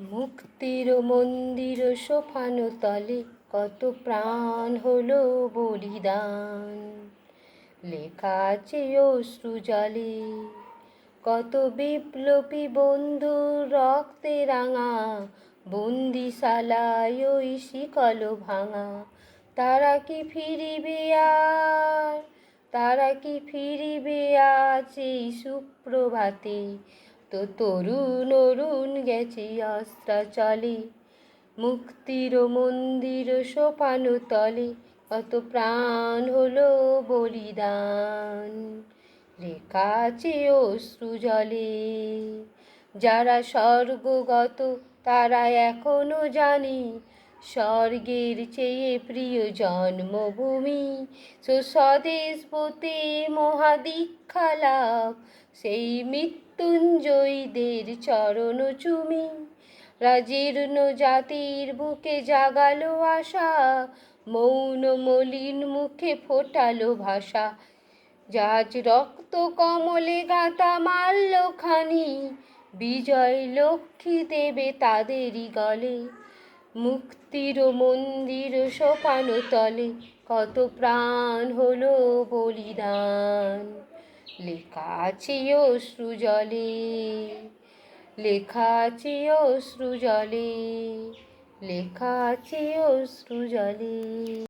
মুক্তির মন্দির সোপানো তলে কত প্রাণ হলো বলিদান। লেখা আছে অশ্রু জলে কত বিপ্লবী বন্ধুর রক্তে রাঙা, বন্দিশালায় ওই শিকল ভাঙা। তারা কি ফিরিবে আর, তারা কি ফিরিবে আজ এই সুপ্রভাতে? তো তরুণ অরুণ গেছে অস্ত্রাচলে, মুক্তির মন্দির সোপানো তলে কত প্রাণ হলো বলিদান। লেখা আছে অশ্রু জলে। যারা স্বর্গগত তারা এখনো জানে স্বর্গের চেয়ে প্রিয় জন্মভূমি। স্বদেশ প্রতি মহাদীক্ষা লাভ সেই মৃত্যুঞ্জয়ীদের চরণ চুমি। রাজীর্ণ জাতির বুকে জাগালো আশা, মৌন মলিন মুখে ফোটালো ভাষা। যাজ রক্ত কমলে গাঁথা মাল্যখানি, বিজয় লক্ষ্মী দেবে তাদেরই গলে। মুক্তির মন্দির সোপানো তলে কত প্রাণ হলো বলিদান। লেখা আছে অশ্রু জলে, লেখা আছে অশ্রু জলে, লেখা আছে অশ্রু জলে।